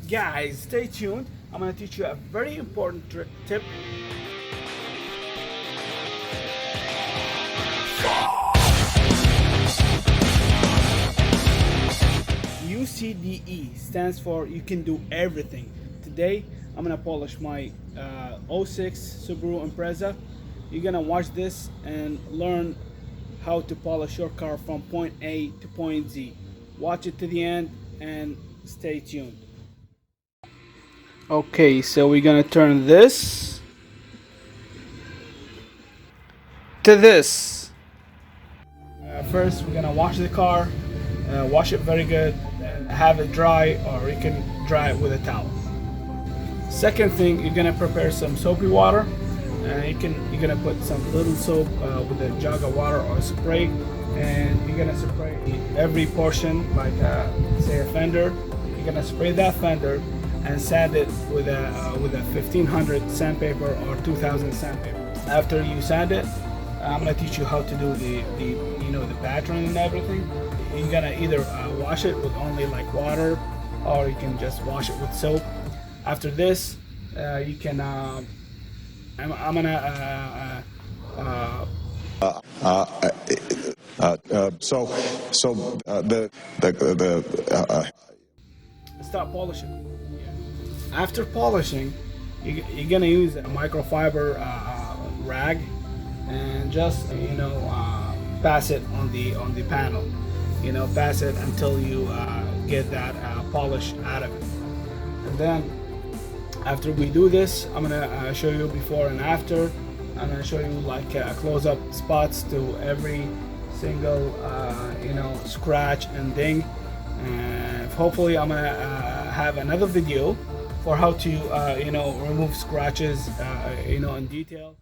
Guys, stay tuned. I'm gonna teach you a very important tip. UCDE stands for you can do everything. Today I'm gonna polish my 06 Subaru Impreza. You're gonna watch this and learn how to polish your car from point A to point Z. Watch it to the end and stay tuned. Okay, so we're gonna turn this to this. First we're gonna wash the car, wash it very good and have it dry, or you can dry it with a towel. Second thing, you're gonna prepare some soapy water. You're gonna put some little soap with a jug of water or spray, and you're gonna spray every portion, like say a fender. You're gonna spray that fender and sand it with a 1500 sandpaper or 2000 sandpaper. After you sand it, I'm gonna teach you how to do the pattern and everything. You're gonna either wash it with only like water, or you can just wash it with soap. After this, you can. I'm gonna. Start polishing. After polishing, you're gonna use a microfiber rag and just pass it on the panel. Pass it until you get that polish out of it. And then after we do this, I'm gonna show you before and after. I'm gonna show you like close-up spots to every single scratch and ding. And hopefully I'm gonna have another video for how to remove scratches in detail.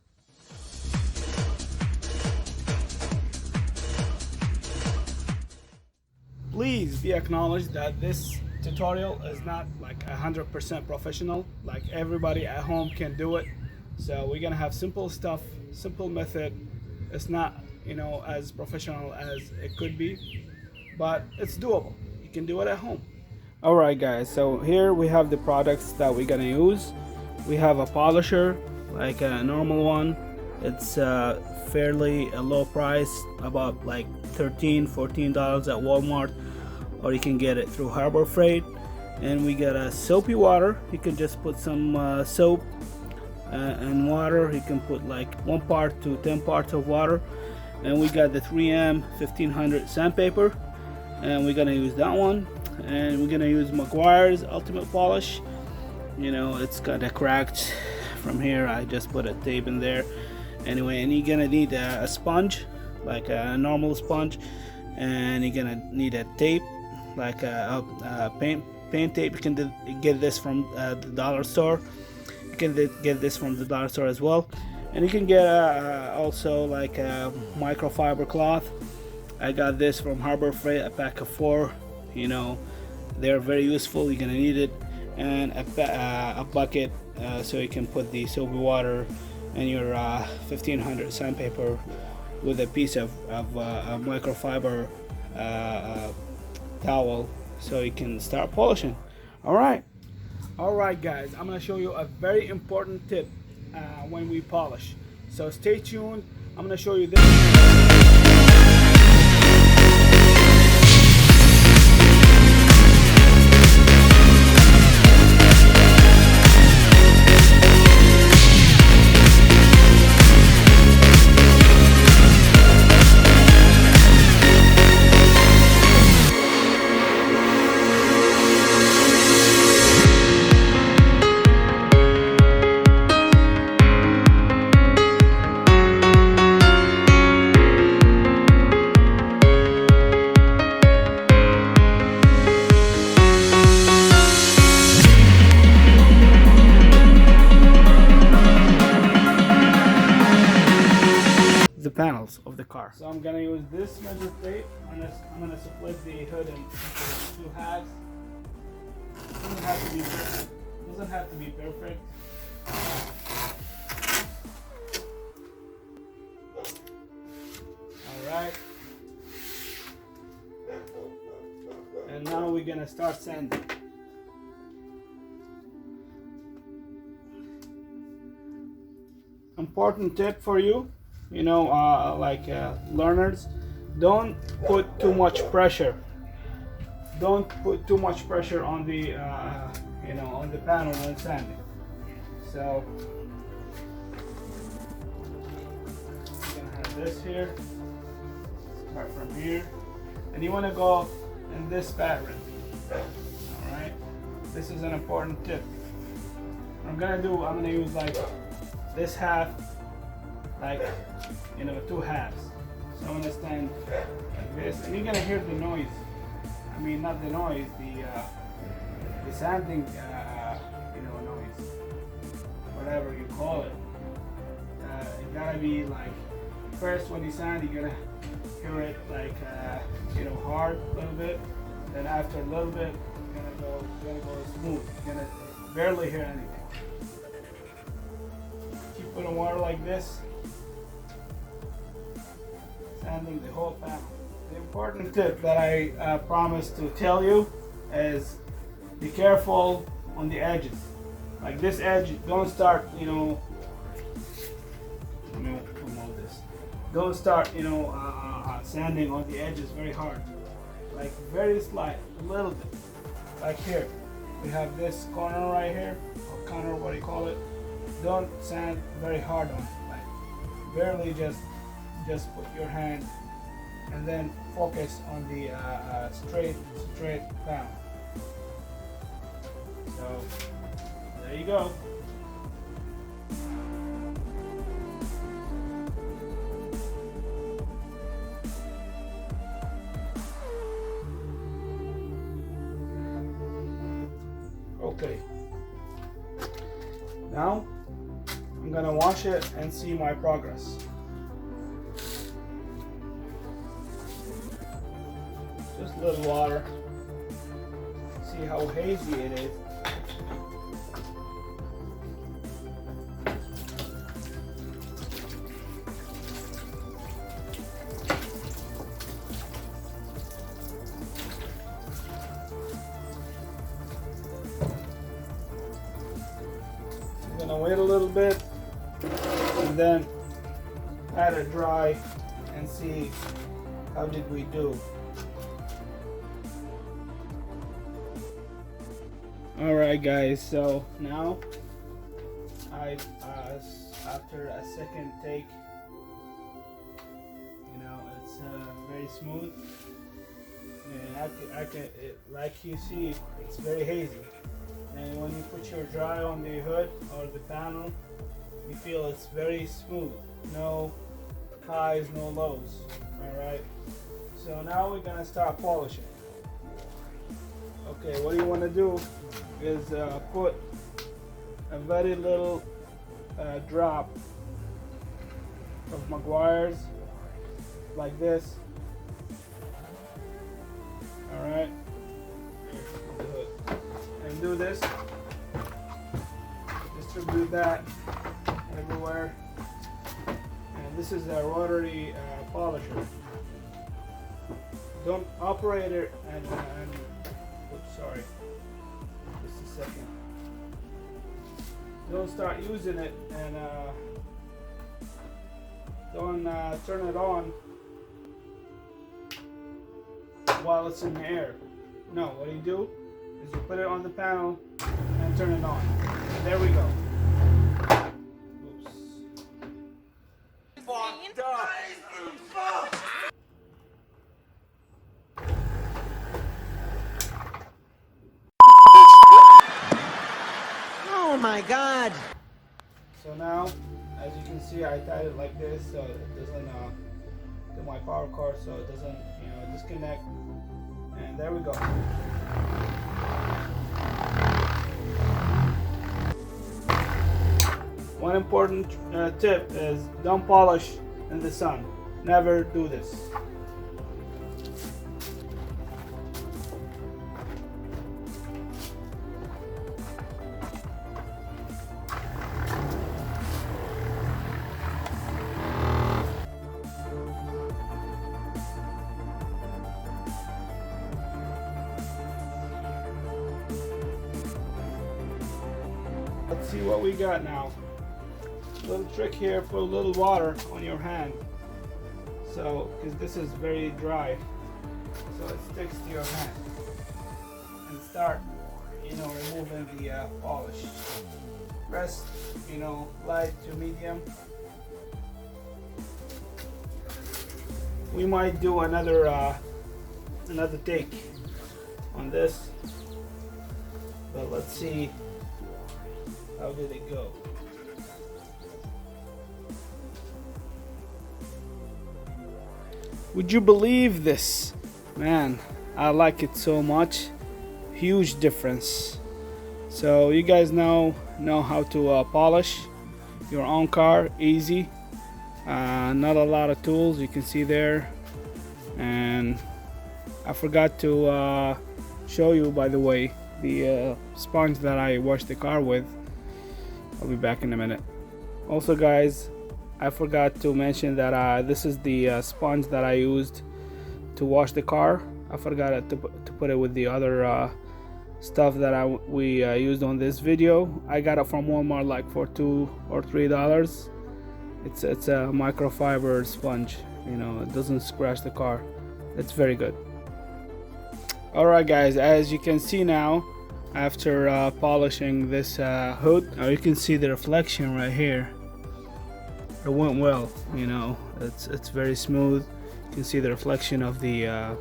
Please be acknowledged that this tutorial is not like 100% professional. Like everybody at home can do it. So we're gonna have simple stuff, simple method. It's not as professional as it could be, but it's doable. You can do it at home. Alright guys, so here we have the products that we're gonna use. We have a polisher, like a normal one. It's fairly a low price, about like $13-14 at Walmart, or you can get it through Harbor Freight. And we got a soapy water. You can just put some soap and water. You can put like 1 part to 10 parts of water. And we got the 3M 1500 sandpaper, and we're gonna use that one. And we're gonna use Maguire's Ultimate Polish. It's kind of cracked from here. I just put a tape in there. Anyway, and you're gonna need a sponge, like a normal sponge, and you're gonna need a tape, like a paint tape. You can get this from the dollar store. You can get this from the dollar store as well. And you can get also like a microfiber cloth. I got this from Harbor Freight, a pack of 4. They're very useful. You're gonna need it, and a bucket so you can put the soapy water and your 1500 sandpaper with a piece of a microfiber towel, so you can start polishing. Alright guys, I'm gonna show you a very important tip when we polish, so stay tuned. I'm gonna show you this. The panels of the car. So I'm gonna use this measure tape. I'm gonna split the hood into 2 halves. Doesn't have to be perfect. All right. And now we're gonna start sanding. important tip for you, you know, learners, don't put too much pressure. Don't put too much pressure on the you know, on the panel when sanding. So you're gonna have this here. Start from here, and you want to go in this pattern. All right. This is an important tip. What I'm gonna use like this half, like, you know, two halves. So I'm gonna stand like this, and you're gonna hear the noise. I mean, not the noise, the sanding, you know, noise, whatever you call it. It gotta be like, first when you sand, you're gonna hear it like, you know, hard a little bit. Then after a little bit, you're gonna go smooth. You're gonna barely hear anything. Keep putting water like this, sanding the whole panel. The important tip that I promised to tell you is be careful on the edges. Like this edge, don't start, you know, let me promote this. Don't start, you know, sanding on the edges very hard. Like very slight, a little bit. Like here, we have this corner right here, or corner, what do you call it? Don't sand very hard on it. Like barely, just put your hand and then focus on the straight panel. So there you go. Okay. Now I'm gonna wash it and see my progress. Just a little water. See how hazy it is. I'm gonna wait a little bit and then let it dry and see how did we do. Alright guys, so now after a second take, you know, it's very smooth, and like you see, it's very hazy. And when you put your dry on the hood or the panel, you feel it's very smooth, no highs, no lows. Alright, so now we're gonna start polishing. Okay, what you want to do is put a very little drop of Maguire's like this. Alright, and do this, distribute that everywhere. And this is a rotary polisher. Don't operate it and oops, sorry, just a second. Don't start using it and don't turn it on while it's in the air. No, what you do is you put it on the panel and turn it on. There we go. Oops. Fucked up. Oh my God! So now, as you can see, I tied it like this so it doesn't get my power cord, so it doesn't, you know, disconnect. And there we go. One important tip is don't polish in the sun. Never do this. Let's see what we got now. Little trick here, put a little water on your hand. So, because this is very dry, so it sticks to your hand. And start, removing the polish. Press, light to medium. We might do another take on this, but let's see how did it go. Would you believe this? Man, I like it so much. Huge difference. So you guys know how to polish your own car. Easy. Not a lot of tools, you can see there. And I forgot to show you, by the way, the sponge that I washed the car with. I'll be back in a minute. Also guys, I forgot to mention that this is the sponge that I used to wash the car. I forgot to put it with the other stuff that we used on this video. I got it from Walmart like for $2 or $3. It's a microfiber sponge. It doesn't scratch the car. It's very good. Alright guys, as you can see now, after polishing this hood, now you can see the reflection right here. It went well, it's very smooth. You can see the reflection of the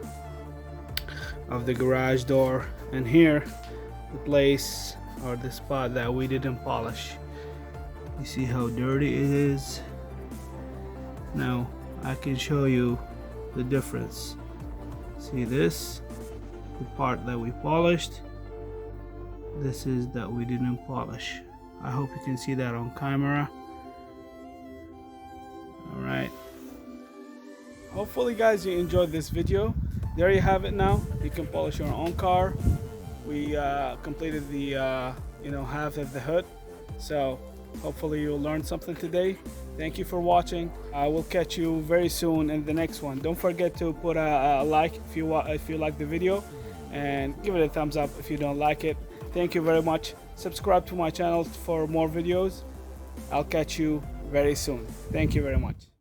garage door, and here the place or the spot that we didn't polish. You see how dirty it is. Now I can show you the difference. See this, the part that we polished, this is that we didn't polish. I hope you can see that on camera. Alright, hopefully guys you enjoyed this video. There you have it. Now you can polish your own car. We completed the half of the hood, so hopefully you'll learn something today. Thank you for watching. I will catch you very soon in the next one. Don't forget to put a like if you like the video, and give it a thumbs up if you don't like it. Thank you very much. Subscribe to my channel for more videos. I'll catch you very soon. Thank you very much.